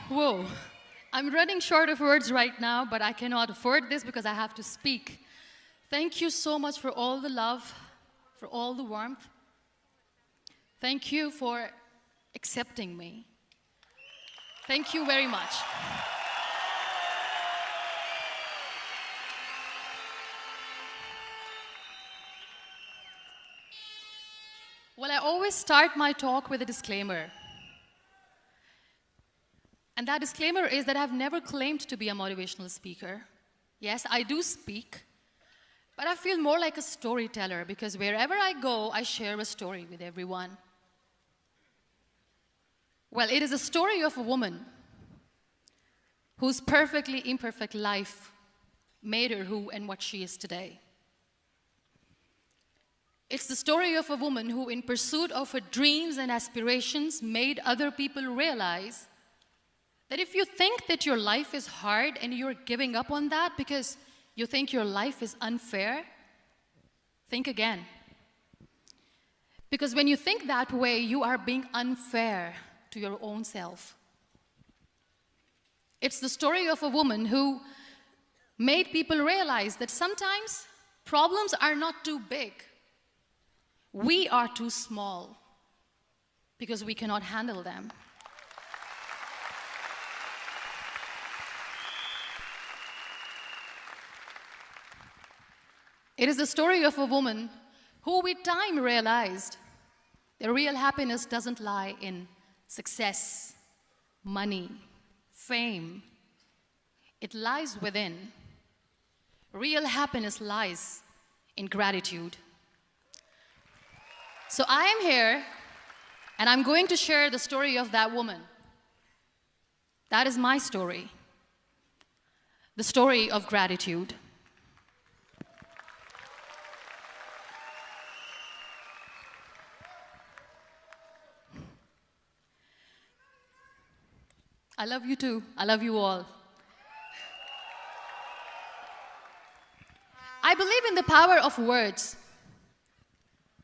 Whoa. I'm running short of words right now, but I cannot afford this because I have to speak. Thank you so much for all the love, for all the warmth. Thank you for accepting me. Thank you very much. Well, I always start my talk with a disclaimer. And that disclaimer is that I've never claimed to be a motivational speaker. Yes, I do speak, but I feel more like a storyteller because wherever I go, I share a story with everyone. Well, it is a story of a woman whose perfectly imperfect life made her who and what she is today. It's the story of a woman who, in pursuit of her dreams and aspirations, made other people realize that if you think that your life is hard and you're giving up on that because you think your life is unfair, think again. Because when you think that way, you are being unfair to your own self. It's the story of a woman who made people realize that sometimes problems are not too big. We are too small because we cannot handle them. It is the story of a woman who with time realized that real happiness doesn't lie in success, money, fame. It lies within. Real happiness lies in gratitude. So I am here, and I'm going to share the story of that woman. That is my story. The story of gratitude. I love you too. I love you all. I believe in the power of words.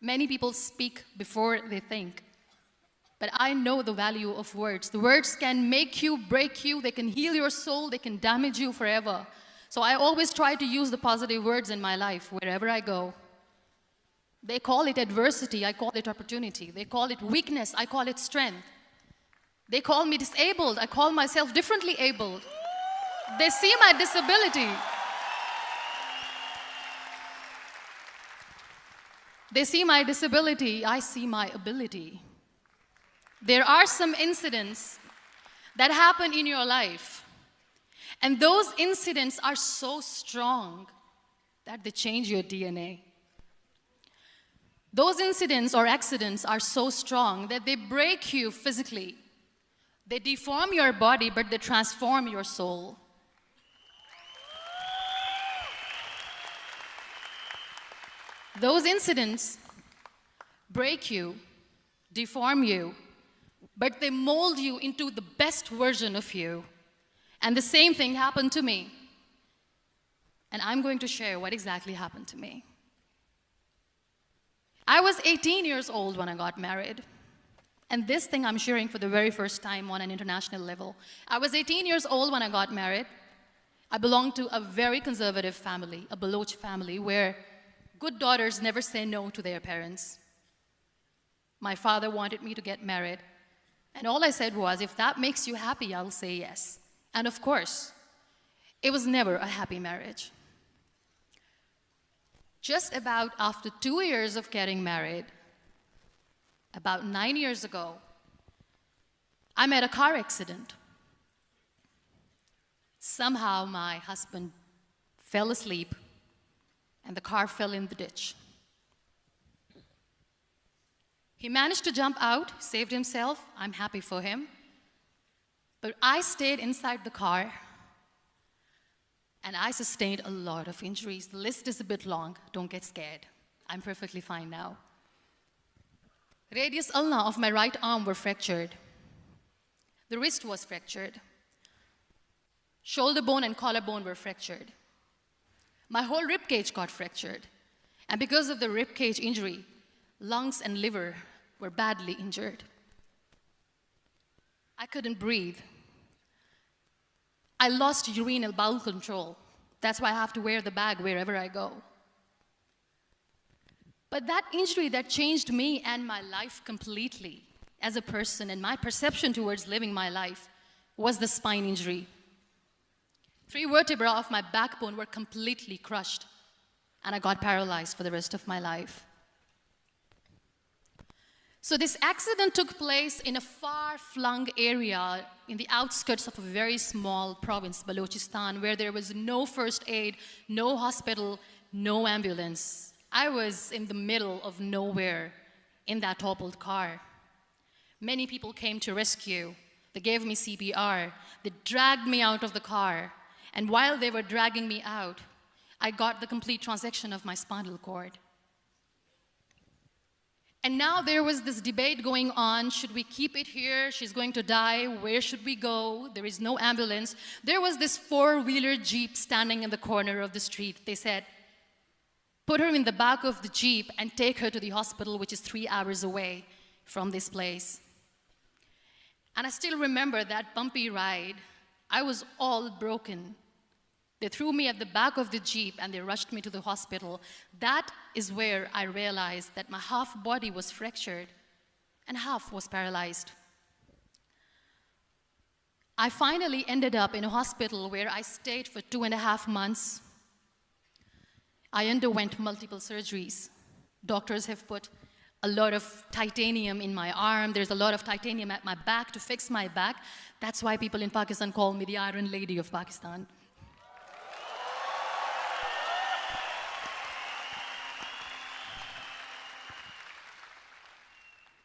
Many people speak before they think. But I know the value of words. The words can make you, break you, they can heal your soul, they can damage you forever. So I always try to use the positive words in my life wherever I go. They call it adversity, I call it opportunity. They call it weakness, I call it strength. They call me disabled, I call myself differently abled. They see my disability. They see my disability, I see my ability. There are some incidents that happen in your life, and those incidents are so strong that they change your DNA. Those incidents or accidents are so strong that they break you physically. They deform your body, but they transform your soul. Those incidents break you, deform you, but they mold you into the best version of you. And the same thing happened to me. And I'm going to share what exactly happened to me. I was 18 years old when I got married. And this thing I'm sharing for the very first time on an international level. I was 18 years old when I got married. I belonged to a very conservative family, a Baloch family, where good daughters never say no to their parents. My father wanted me to get married. And all I said was, if that makes you happy, I'll say yes. And of course, it was never a happy marriage. Just about after 2 years of getting married, about 9 years ago, I met a car accident. Somehow my husband fell asleep and the car fell in the ditch. He managed to jump out, saved himself. I'm happy for him. But I stayed inside the car and I sustained a lot of injuries. The list is a bit long. Don't get scared. I'm perfectly fine now. Radius ulna of my right arm were fractured. The wrist was fractured. Shoulder bone and collarbone were fractured. My whole rib cage got fractured. And because of the rib cage injury, lungs and liver were badly injured. I couldn't breathe. I lost urinary bowel control. That's why I have to wear the bag wherever I go. But that injury that changed me and my life completely as a person and my perception towards living my life was the spine injury. 3 vertebrae of my backbone were completely crushed, and I got paralyzed for the rest of my life. So this accident took place in a far-flung area in the outskirts of a very small province, Balochistan, where there was no first aid, no hospital, no ambulance. I was in the middle of nowhere in that toppled car. Many people came to rescue. They gave me CPR. They dragged me out of the car. And while they were dragging me out, I got the complete transection of my spinal cord. And now there was this debate going on. Should we keep it here? She's going to die. Where should we go? There is no ambulance. There was this 4-wheeler Jeep standing in the corner of the street. They said, put her in the back of the Jeep and take her to the hospital, which is 3 hours away from this place. And I still remember that bumpy ride. I was all broken. They threw me at the back of the Jeep and they rushed me to the hospital. That is where I realized that my half body was fractured and half was paralyzed. I finally ended up in a hospital where I stayed for 2.5 months. I underwent multiple surgeries. Doctors have put a lot of titanium in my arm. There's a lot of titanium at my back to fix my back. That's why people in Pakistan call me the Iron Lady of Pakistan.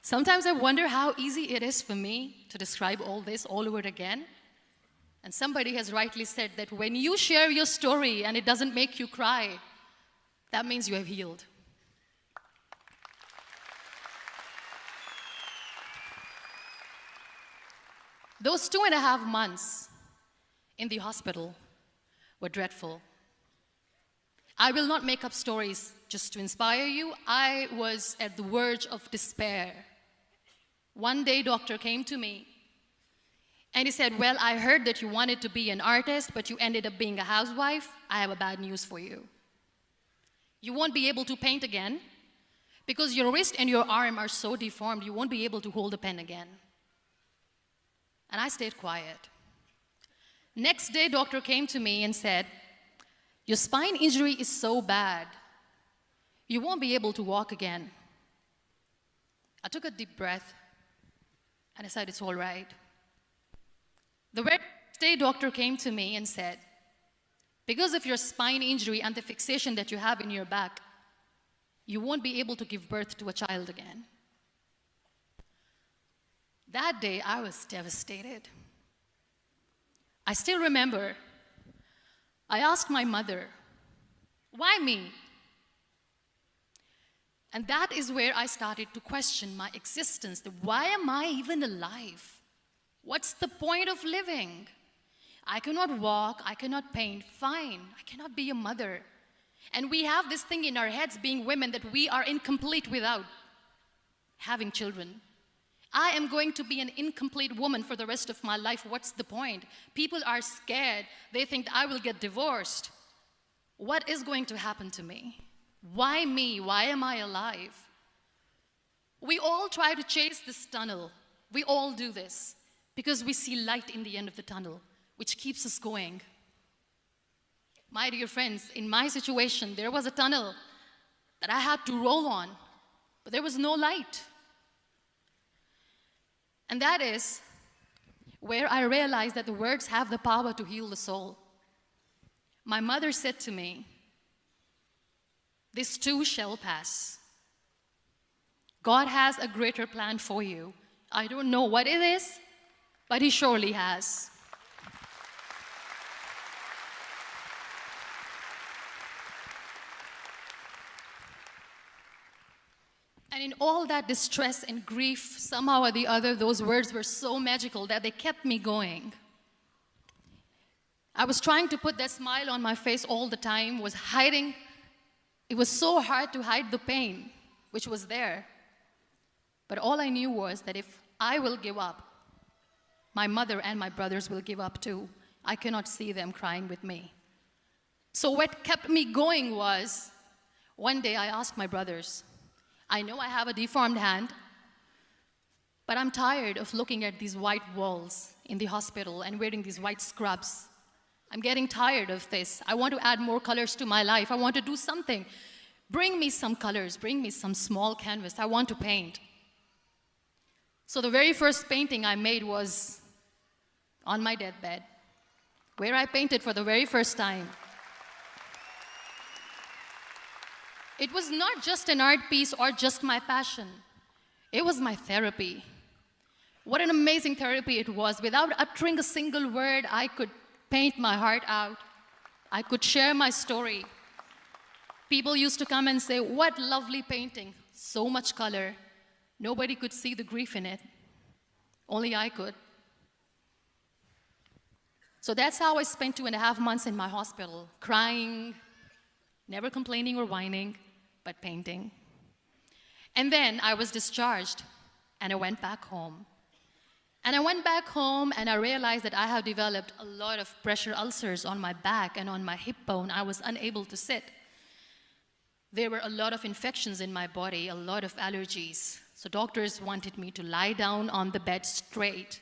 Sometimes I wonder how easy it is for me to describe all this all over again. And somebody has rightly said that when you share your story and it doesn't make you cry, that means you have healed. Those 2.5 months in the hospital were dreadful. I will not make up stories just to inspire you. I was at the verge of despair. One day, doctor came to me and he said, well, I heard that you wanted to be an artist, but you ended up being a housewife. I have a bad news for you. You won't be able to paint again because your wrist and your arm are so deformed, you won't be able to hold a pen again. And I stayed quiet. Next day, doctor came to me and said, your spine injury is so bad, you won't be able to walk again. I took a deep breath and I said, it's all right. The very next day, doctor came to me and said, because of your spine injury and the fixation that you have in your back, you won't be able to give birth to a child again. That day, I was devastated. I still remember, I asked my mother, why me? And that is where I started to question my existence. Why am I even alive? What's the point of living? I cannot walk, I cannot paint, fine. I cannot be a mother. And we have this thing in our heads, being women, that we are incomplete without having children. I am going to be an incomplete woman for the rest of my life. What's the point? People are scared. They think I will get divorced. What is going to happen to me? Why me? Why am I alive? We all try to chase this tunnel. We all do this because we see light in the end of the tunnel, which keeps us going. My dear friends, in my situation, there was a tunnel that I had to roll on, but there was no light. And that is where I realized that the words have the power to heal the soul. My mother said to me, this too shall pass. God has a greater plan for you. I don't know what it is, but He surely has. And in all that distress and grief, somehow or the other, those words were so magical that they kept me going. I was trying to put that smile on my face all the time, was hiding. It was so hard to hide the pain, which was there. But all I knew was that if I will give up, my mother and my brothers will give up too. I cannot see them crying with me. So what kept me going was, one day I asked my brothers, I know I have a deformed hand, but I'm tired of looking at these white walls in the hospital and wearing these white scrubs. I'm getting tired of this. I want to add more colors to my life. I want to do something. Bring me some colors. Bring me some small canvas. I want to paint. So the very first painting I made was on my deathbed, where I painted for the very first time. It was not just an art piece or just my passion. It was my therapy. What an amazing therapy it was. Without uttering a single word, I could paint my heart out. I could share my story. People used to come and say, what lovely painting, so much color. Nobody could see the grief in it. Only I could. So that's how I spent 2.5 months in my hospital, crying, never complaining or whining, but painting. And then I was discharged, and I went back home. And I went back home, and I realized that I have developed a lot of pressure ulcers on my back and on my hip bone. I was unable to sit. There were a lot of infections in my body, a lot of allergies. So doctors wanted me to lie down on the bed straight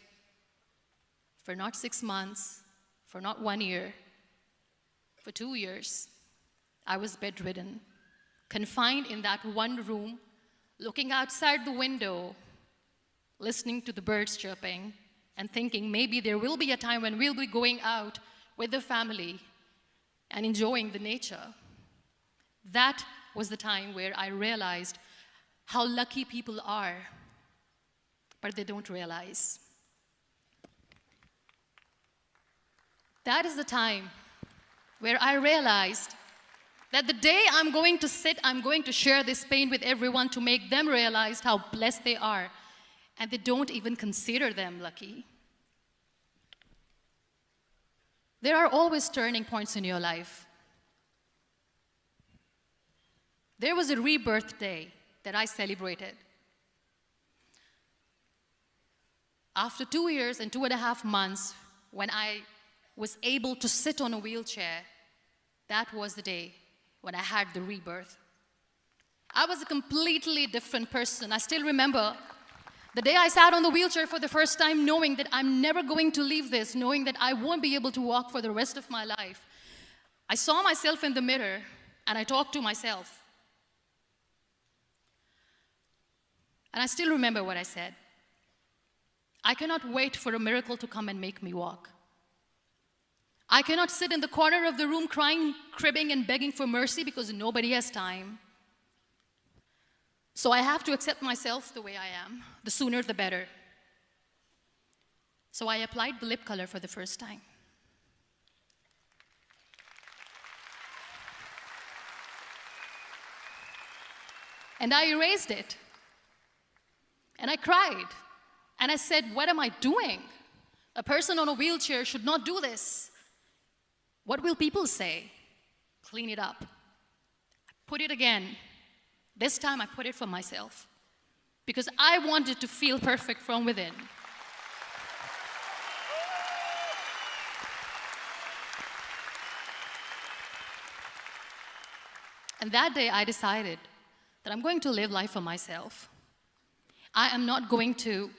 for not 6 months, for not 1 year, for 2 years. I was bedridden, confined in that one room, looking outside the window, listening to the birds chirping, and thinking maybe there will be a time when we'll be going out with the family and enjoying the nature. That was the time where I realized how lucky people are, but they don't realize. That is the time where I realized that the day I'm going to sit, I'm going to share this pain with everyone to make them realize how blessed they are, and they don't even consider them lucky. There are always turning points in your life. There was a rebirth day that I celebrated. After 2 years and 2.5 months, when I was able to sit on a wheelchair, that was the day when I had the rebirth. I was a completely different person. I still remember the day I sat on the wheelchair for the first time, knowing that I'm never going to leave this, knowing that I won't be able to walk for the rest of my life. I saw myself in the mirror, and I talked to myself. And I still remember what I said. I cannot wait for a miracle to come and make me walk. I cannot sit in the corner of the room crying, cribbing, and begging for mercy because nobody has time. So I have to accept myself the way I am. The sooner, the better. So I applied the lip color for the first time. And I erased it. And I cried. And I said, what am I doing? A person on a wheelchair should not do this. What will people say? Clean it up. Put it again. This time I put it for myself. Because I wanted to feel perfect from within. And that day I decided that I'm going to live life for myself. I am not going to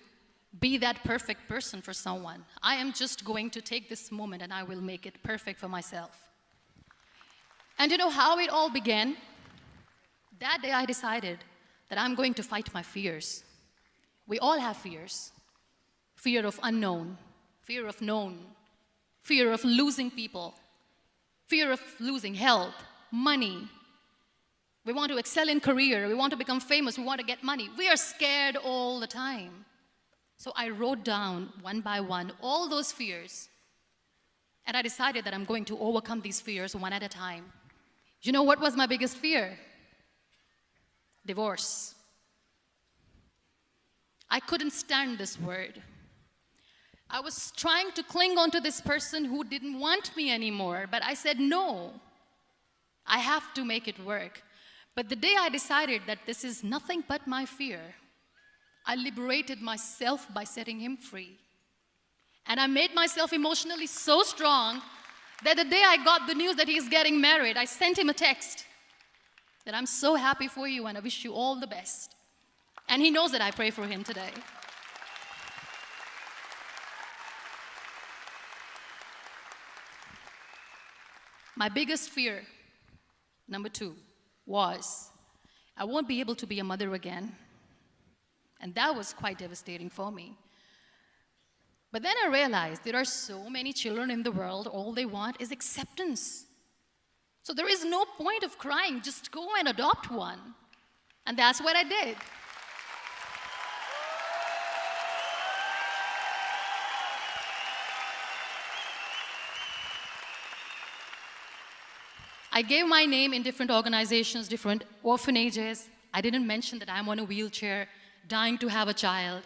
be that perfect person for someone. I am just going to take this moment and I will make it perfect for myself. And you know how it all began? That day I decided that I'm going to fight my fears. We all have fears. Fear of unknown, fear of known, fear of losing people, fear of losing health, money. We want to excel in career, we want to become famous, we want to get money. We are scared all the time. So I wrote down one by one all those fears. And I decided that I'm going to overcome these fears one at a time. You know what was my biggest fear? Divorce. I couldn't stand this word. I was trying to cling on to this person who didn't want me anymore, but I said no. I have to make it work. But the day I decided that this is nothing but my fear, I liberated myself by setting him free. And I made myself emotionally so strong that the day I got the news that he's getting married, I sent him a text that I'm so happy for you and I wish you all the best. And he knows that I pray for him today. My biggest fear, number 2, was I won't be able to be a mother again. And that was quite devastating for me. But then I realized there are so many children in the world, all they want is acceptance. So there is no point of crying, just go and adopt one. And that's what I did. I gave my name in different organizations, different orphanages. I didn't mention that I'm on a wheelchair, dying to have a child.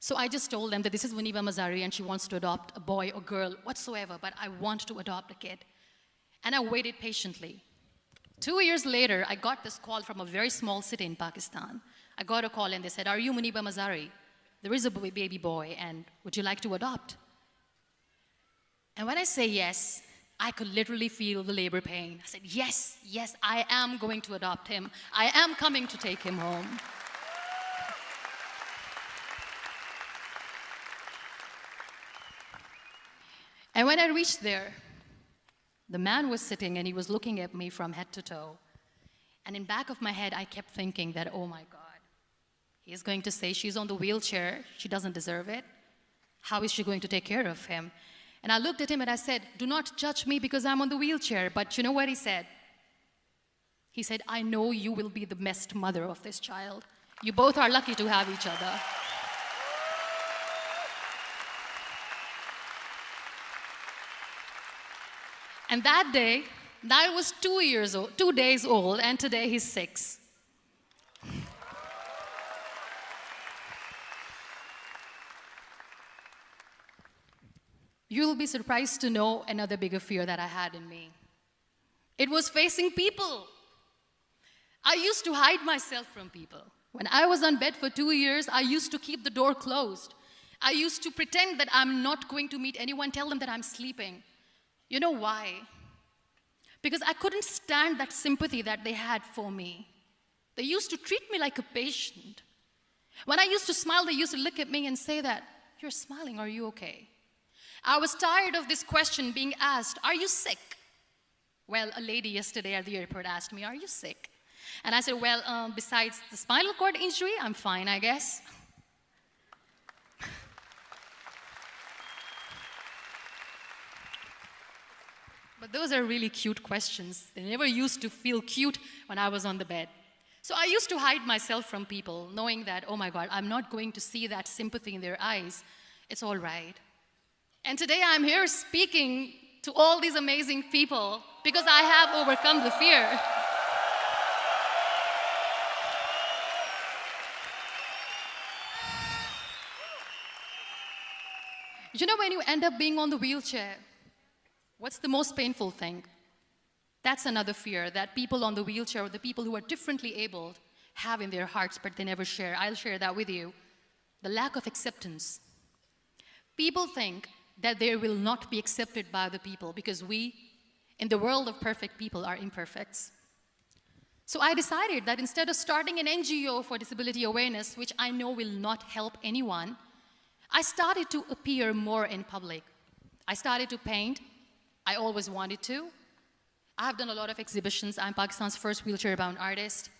So I just told them that this is Muniba Mazari and she wants to adopt a boy or girl, whatsoever, but I want to adopt a kid. And I waited patiently. 2 years later, I got this call from a very small city in Pakistan. I got a call and they said, "Are you Muniba Mazari? There is a baby boy and would you like to adopt?" And when I say yes, I could literally feel the labor pain. I said, yes, yes, I am going to adopt him. I am coming to take him home. And when I reached there, the man was sitting and he was looking at me from head to toe. And in back of my head, I kept thinking that, oh my God, he is going to say she's on the wheelchair, she doesn't deserve it. How is she going to take care of him? And I looked at him and I said, do not judge me because I'm on the wheelchair. But you know what he said? He said, I know you will be the best mother of this child. You both are lucky to have each other. And that day, Niall was 2 days old, and today he's 6. You'll be surprised to know another bigger fear that I had in me. It was facing people. I used to hide myself from people. When I was on bed for 2 years, I used to keep the door closed. I used to pretend that I'm not going to meet anyone, tell them that I'm sleeping. You know why? Because I couldn't stand that sympathy that they had for me. They used to treat me like a patient. When I used to smile, they used to look at me and say that, you're smiling, are you okay? I was tired of this question being asked, are you sick? Well, a lady yesterday at the airport asked me, are you sick? And I said, well, besides the spinal cord injury, I'm fine, I guess. But those are really cute questions. They never used to feel cute when I was on the bed. So I used to hide myself from people, knowing that, oh my God, I'm not going to see that sympathy in their eyes. It's all right. And today I'm here speaking to all these amazing people because I have overcome the fear. You know, when you end up being on the wheelchair, what's the most painful thing? That's another fear that people on the wheelchair or the people who are differently abled have in their hearts, but they never share. I'll share that with you. The lack of acceptance. People think that they will not be accepted by the people because we, in the world of perfect people, are imperfects. So I decided that instead of starting an NGO for disability awareness, which I know will not help anyone, I started to appear more in public. I started to paint. I always wanted to. I have done a lot of exhibitions. I'm Pakistan's first wheelchair-bound artist.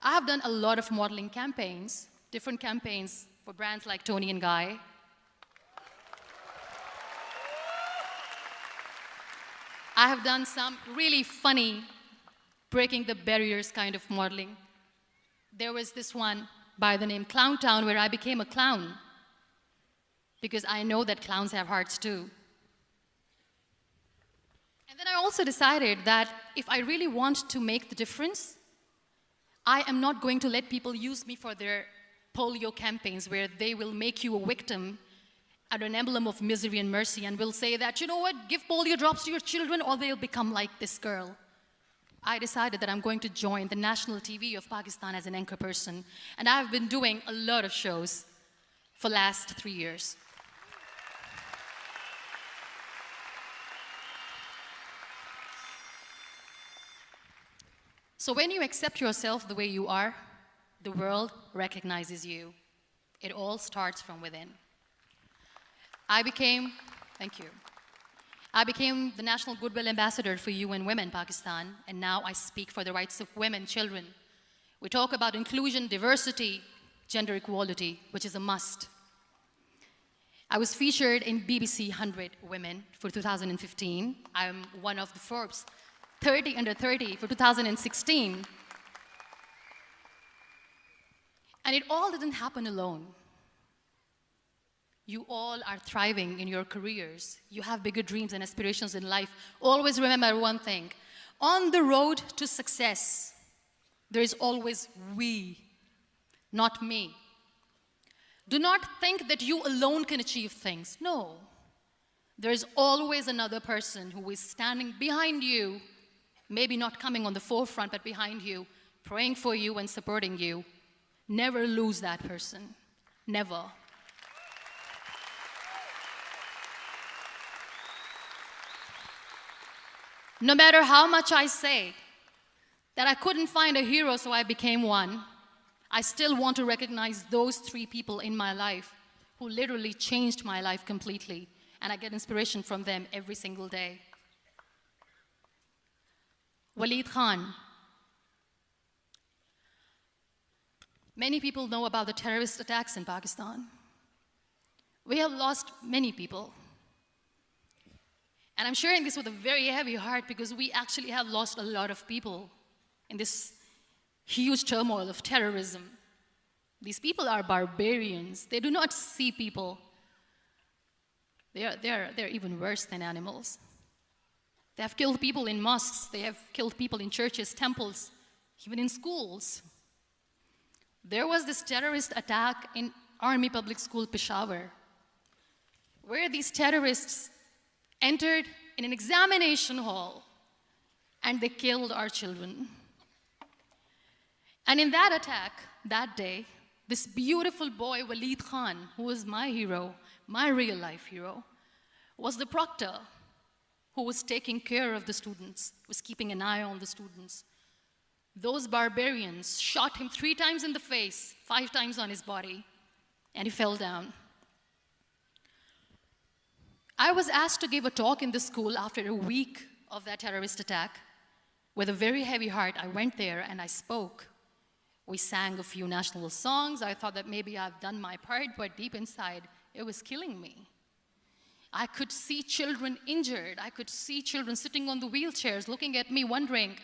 I have done a lot of modeling campaigns, different campaigns for brands like Tony and Guy. I have done some really funny, breaking the barriers kind of modeling. There was this one by the name Clown Town where I became a clown because I know that clowns have hearts too. And then I also decided that if I really want to make the difference, I am not going to let people use me for their polio campaigns where they will make you a victim and an emblem of misery and mercy and will say that, you know what, give polio drops to your children or they'll become like this girl. I decided that I'm going to join the national TV of Pakistan as an anchor person. And I've been doing a lot of shows for the last 3 years. So when you accept yourself the way you are, the world recognizes you. It all starts from within. Thank you. I became the National Goodwill Ambassador for UN Women Pakistan, and now I speak for the rights of women, children. We talk about inclusion, diversity, gender equality, which is a must. I was featured in BBC 100 Women for 2015. I'm one of the Forbes 30 under 30 for 2016. And it all didn't happen alone. You all are thriving in your careers. You have bigger dreams and aspirations in life. Always remember one thing. On the road to success, there is always we, not me. Do not think that you alone can achieve things. No. There is always another person who is standing behind you, maybe not coming on the forefront, but behind you, praying for you and supporting you. Never lose that person. Never. No matter how much I say that I couldn't find a hero, so I became one, I still want to recognize those 3 people in my life who literally changed my life completely, and I get inspiration from them every single day. Waleed Khan. Many people know about the terrorist attacks in Pakistan. We have lost many people. And I'm sharing this with a very heavy heart because we actually have lost a lot of people in this huge turmoil of terrorism. These people are barbarians. They do not see people. They're even worse than animals. They have killed people in mosques. They have killed people in churches, temples, even in schools. There was this terrorist attack in Army Public School, Peshawar, where these terrorists entered in an examination hall and they killed our children. And in that attack, that day, this beautiful boy, Waleed Khan, who was my hero, my real life hero, was the proctor who was taking care of the students, was keeping an eye on the students. Those barbarians shot him 3 times in the face, 5 times on his body, and he fell down. I was asked to give a talk in the school after a week of that terrorist attack. With a very heavy heart, I went there and I spoke. We sang a few national songs. I thought that maybe I've done my part, but deep inside, it was killing me. I could see children injured. I could see children sitting on the wheelchairs, looking at me, wondering,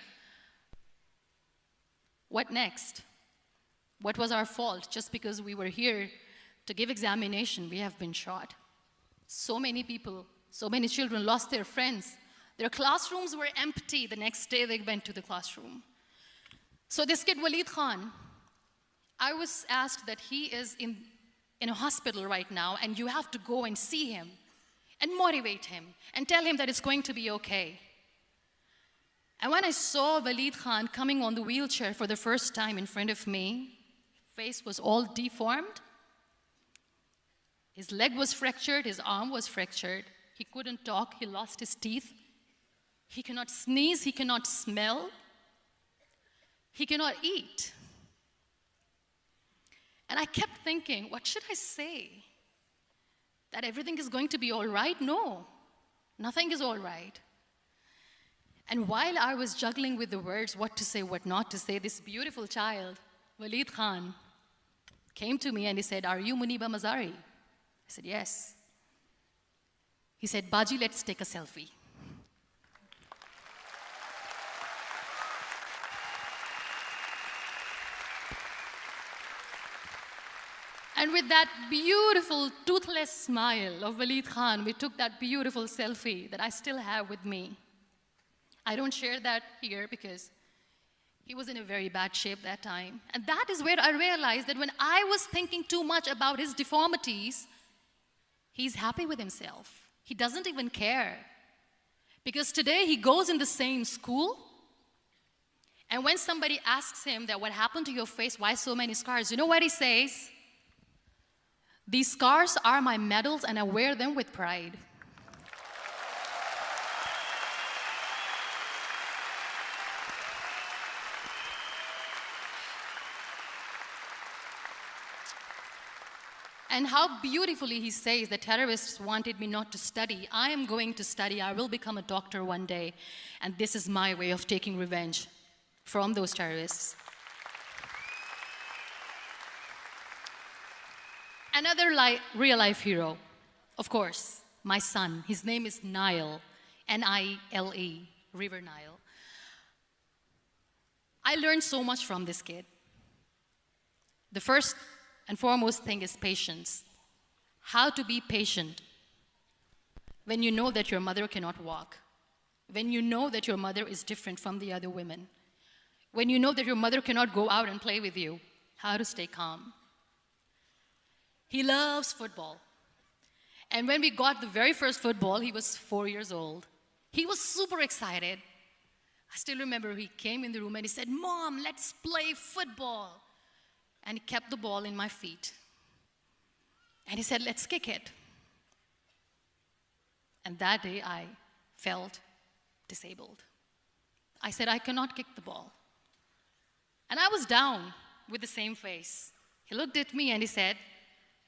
what next? What was our fault? Just because we were here to give examination, we have been shot. So many people, so many children lost their friends. Their classrooms were empty. The next day they went to the classroom. So this kid, Waleed Khan, I was asked that he is in a hospital right now, and you have to go and see him and motivate him and tell him that it's going to be okay. And when I saw Waleed Khan coming on the wheelchair for the first time in front of me, face was all deformed. His leg was fractured, his arm was fractured. He couldn't talk, he lost his teeth. He cannot sneeze, he cannot smell. He cannot eat. And I kept thinking, what should I say? That everything is going to be all right? No, nothing is all right. And while I was juggling with the words, what to say, what not to say, this beautiful child, Waleed Khan, came to me and he said, "Are you Muniba Mazari?" I said, "Yes." He said, "Baji, let's take a selfie." And with that beautiful, toothless smile of Waleed Khan, we took that beautiful selfie that I still have with me. I don't share that here because he was in a very bad shape that time. And that is where I realized that when I was thinking too much about his deformities, he's happy with himself. He doesn't even care. Because today he goes in the same school, and when somebody asks him that what happened to your face, why so many scars, you know what he says? "These scars are my medals and I wear them with pride." And how beautifully he says the terrorists wanted me not to study. I am going to study. I will become a doctor one day. And this is my way of taking revenge from those terrorists. Another real-life hero, of course, my son. His name is Nile, N-I-L-E, River Nile. I learned so much from this kid. The first and foremost thing is patience. How to be patient when you know that your mother cannot walk, when you know that your mother is different from the other women, when you know that your mother cannot go out and play with you, how to stay calm. He loves football. And when we got the very first football, he was 4 years old. He was super excited. I still remember he came in the room and he said, "Mom, let's play football." And he kept the ball in my feet. And he said, "Let's kick it." And that day I felt disabled. I said, "I cannot kick the ball." And I was down with the same face. He looked at me and he said,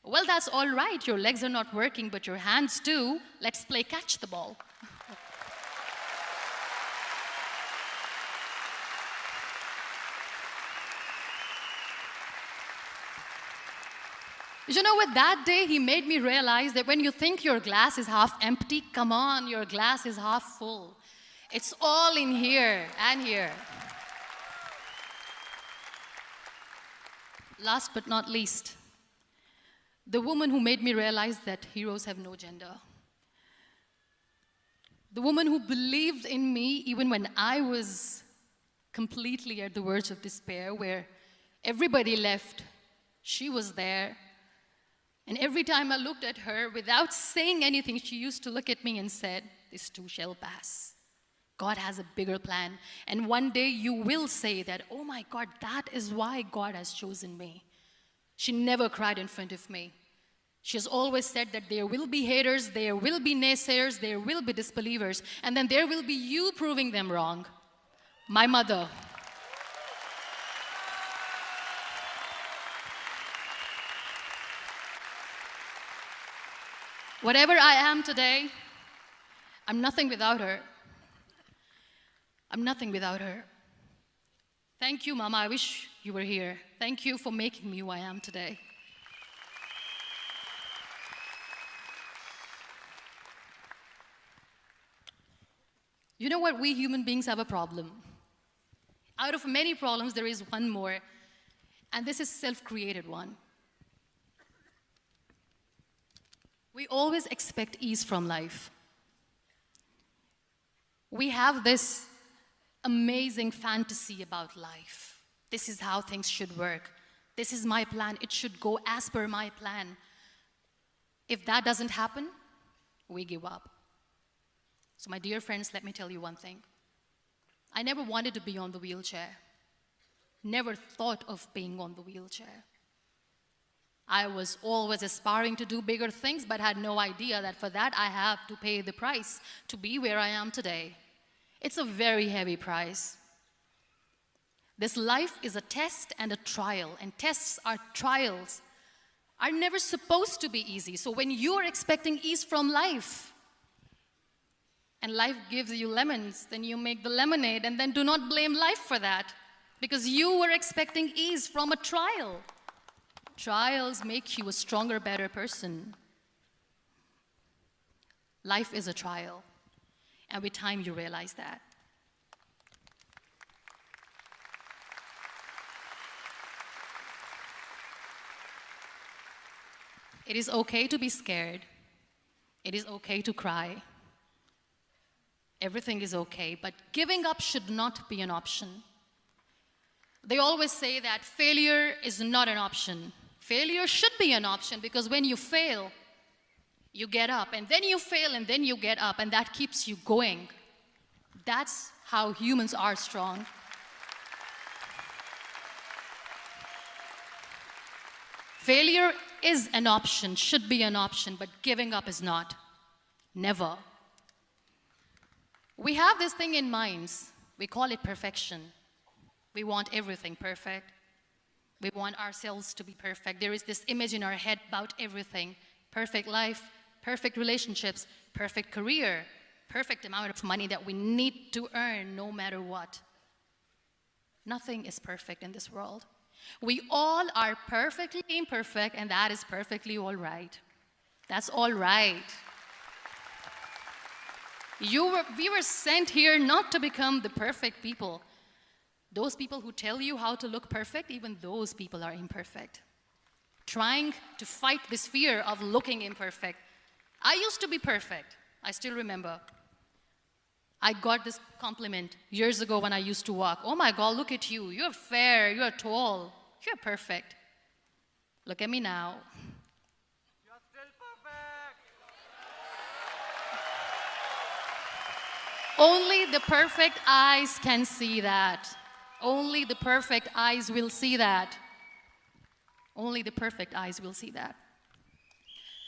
"Well, that's all right. Your legs are not working, but your hands do. Let's play catch the ball." You know what? That day he made me realize that when you think your glass is half empty, come on, your glass is half full. It's all in here and here. Last but not least, the woman who made me realize that heroes have no gender. The woman who believed in me even when I was completely at the verge of despair, where everybody left, she was there. And every time I looked at her, without saying anything, she used to look at me and said, "This too shall pass. God has a bigger plan. And one day you will say that, oh my God, that is why God has chosen me." She never cried in front of me. She has always said that there will be haters, there will be naysayers, there will be disbelievers, and then there will be you proving them wrong. My mother. Whatever I am today, I'm nothing without her. I'm nothing without her. Thank you, Mama. I wish you were here. Thank you for making me who I am today. You know what? We human beings have a problem. Out of many problems, there is one more, and this is a self-created one. We always expect ease from life. We have this amazing fantasy about life. This is how things should work. This is my plan. It should go as per my plan. If that doesn't happen, we give up. So my dear friends, let me tell you one thing. I never wanted to be on the wheelchair. Never thought of being on the wheelchair. I was always aspiring to do bigger things, but had no idea that for that I have to pay the price to be where I am today. It's a very heavy price. This life is a test and a trial, and tests are trials are never supposed to be easy. So when you are expecting ease from life, and life gives you lemons, then you make the lemonade, and then do not blame life for that, because you were expecting ease from a trial. Trials make you a stronger, better person. Life is a trial, and with time you realize that. It is okay to be scared. It is okay to cry. Everything is okay, but giving up should not be an option. They always say that failure is not an option. Failure should be an option, because when you fail, you get up, and then you fail, and then you get up, and that keeps you going. That's how humans are strong. Failure is an option, should be an option, but giving up is not. Never. We have this thing in minds. We call it perfection. We want everything perfect. We want ourselves to be perfect. There is this image in our head about everything. Perfect life, perfect relationships, perfect career, perfect amount of money that we need to earn no matter what. Nothing is perfect in this world. We all are perfectly imperfect, and that is perfectly all right. That's all right. We were sent here not to become the perfect people. Those people who tell you how to look perfect, even those people are imperfect. Trying to fight this fear of looking imperfect. I used to be perfect. I still remember. I got this compliment years ago when I used to walk. Oh my God, look at you. You're fair, you're tall, you're perfect. Look at me now. You're still perfect. Only the perfect eyes can see that. Only the perfect eyes will see that. Only the perfect eyes will see that.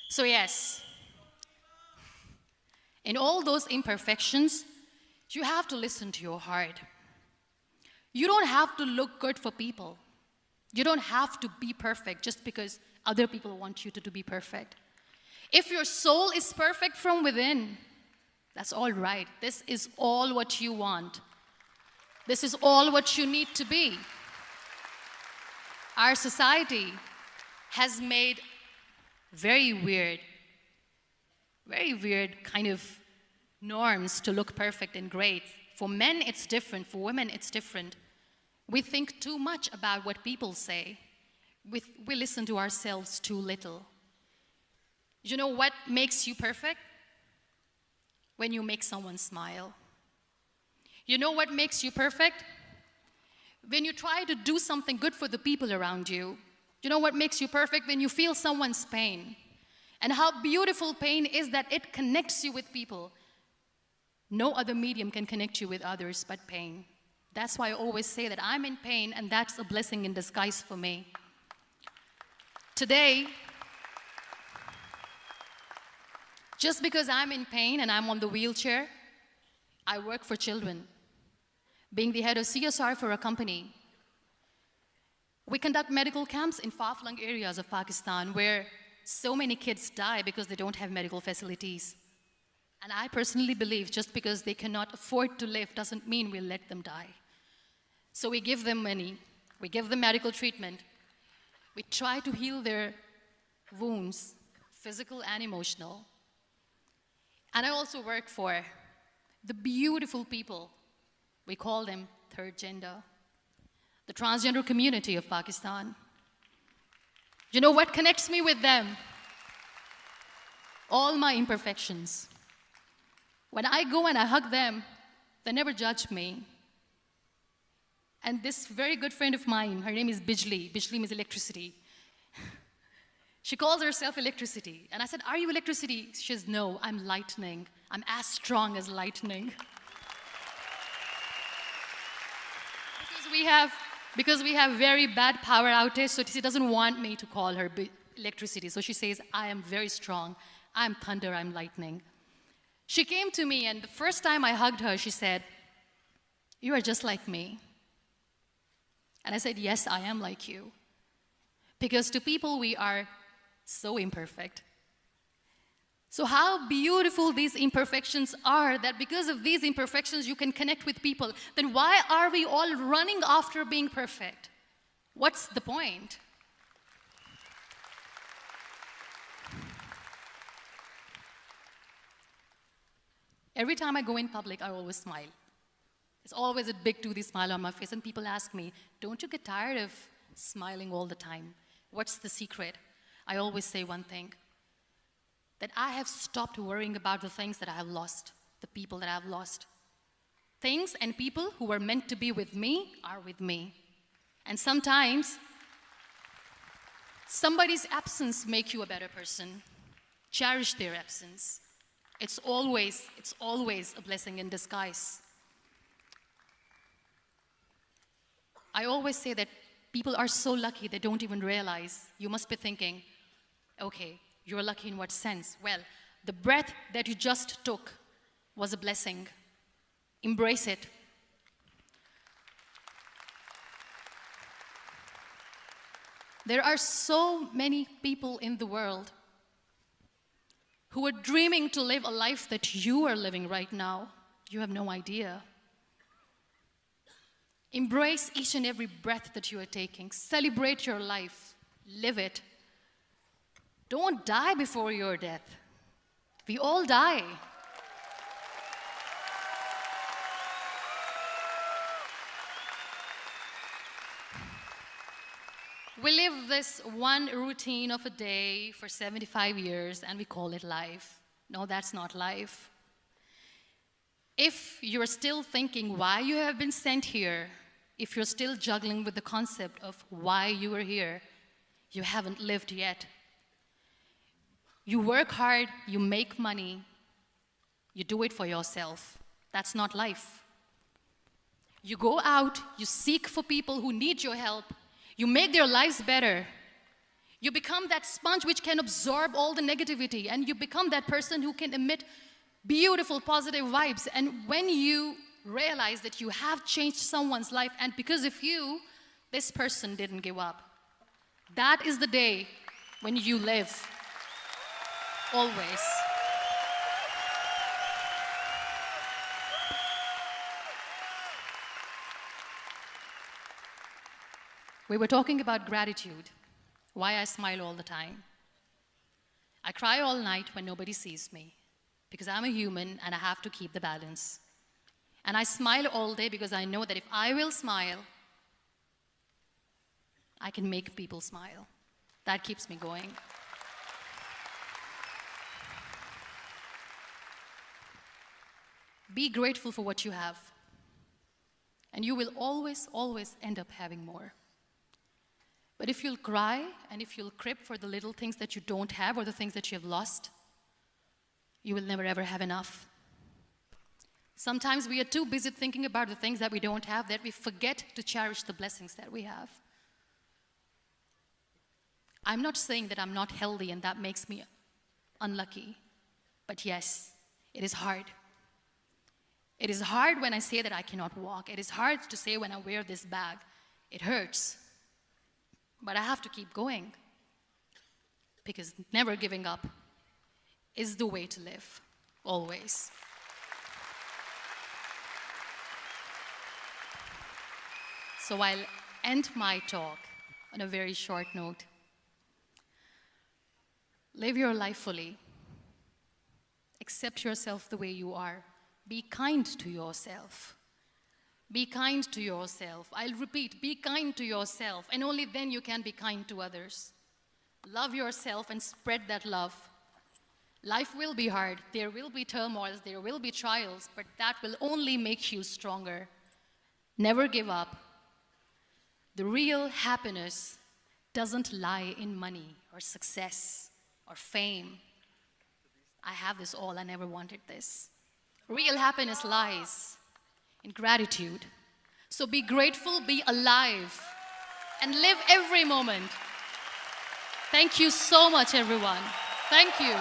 So yes, in all those imperfections, you have to listen to your heart. You don't have to look good for people. You don't have to be perfect just because other people want you to be perfect. If your soul is perfect from within, that's all right. This is all what you want. This is all what you need to be. Our society has made very weird kind of norms to look perfect and great. For men, it's different. For women, it's different. We think too much about what people say. We listen to ourselves too little. You know what makes you perfect? When you make someone smile. You know what makes you perfect? When you try to do something good for the people around you. You know what makes you perfect? When you feel someone's pain. And how beautiful pain is that it connects you with people. No other medium can connect you with others but pain. That's why I always say that I'm in pain, and that's a blessing in disguise for me. Today, just because I'm in pain and I'm on the wheelchair, I work for children. Being the head of CSR for a company, we conduct medical camps in far-flung areas of Pakistan where so many kids die because they don't have medical facilities. And I personally believe just because they cannot afford to live doesn't mean we'll let them die. So we give them money, we give them medical treatment, we try to heal their wounds, physical and emotional. And I also work for the beautiful people, we call them third gender, the transgender community of Pakistan. You know what connects me with them? All my imperfections. When I go and I hug them, they never judge me. And this very good friend of mine, her name is Bijli. Bijli means electricity. She calls herself electricity. And I said, are you electricity? She says, no, I'm lightning. I'm as strong as lightning. Because we have very bad power outage, so she doesn't want me to call her electricity. So she says, I am very strong. I'm thunder, I'm lightning. She came to me, and the first time I hugged her, she said, you are just like me. And I said, yes, I am like you. Because to people, we are so imperfect. So how beautiful these imperfections are, that because of these imperfections, you can connect with people. Then why are we all running after being perfect? What's the point? Every time I go in public, I always smile. It's always a big toothy smile on my face, and people ask me, don't you get tired of smiling all the time? What's the secret? I always say one thing, that I have stopped worrying about the things that I have lost, the people that I have lost. Things and people who were meant to be with me are with me. And sometimes, somebody's absence makes you a better person. Cherish their absence. It's always a blessing in disguise. I always say that people are so lucky they don't even realize. You must be thinking, okay, you're lucky in what sense? Well, the breath that you just took was a blessing. Embrace it. There are so many people in the world who are dreaming to live a life that you are living right now. You have no idea. Embrace each and every breath that you are taking. Celebrate your life. Live it. Don't die before your death. We all die. We live this one routine of a day for 75 years and we call it life. No, that's not life. If you're still thinking why you have been sent here, if you're still juggling with the concept of why you are here, you haven't lived yet. You work hard, you make money, you do it for yourself. That's not life. You go out, you seek for people who need your help, you make their lives better. You become that sponge which can absorb all the negativity, and you become that person who can emit beautiful, positive vibes. And when you realize that you have changed someone's life, and because of you, this person didn't give up, that is the day when you live. Always. We were talking about gratitude, why I smile all the time. I cry all night when nobody sees me, because I'm a human and I have to keep the balance. And I smile all day because I know that if I will smile, I can make people smile. That keeps me going. Be grateful for what you have, and you will always, always end up having more. But if you'll cry and if you'll crib for the little things that you don't have or the things that you have lost, you will never ever have enough. Sometimes we are too busy thinking about the things that we don't have that we forget to cherish the blessings that we have. I'm not saying that I'm not healthy and that makes me unlucky, but yes, it is hard. It is hard when I say that I cannot walk. It is hard to say when I wear this bag. It hurts. But I have to keep going, because never giving up is the way to live, always. So I'll end my talk on a very short note. Live your life fully. Accept yourself the way you are. Be kind to yourself. Be kind to yourself. I'll repeat, be kind to yourself, and only then you can be kind to others. Love yourself and spread that love. Life will be hard. There will be turmoils, there will be trials, but that will only make you stronger. Never give up. The real happiness doesn't lie in money or success or fame. I have this all, I never wanted this. Real happiness lies in gratitude. So be grateful, be alive, and live every moment. Thank you so much, everyone. Thank you.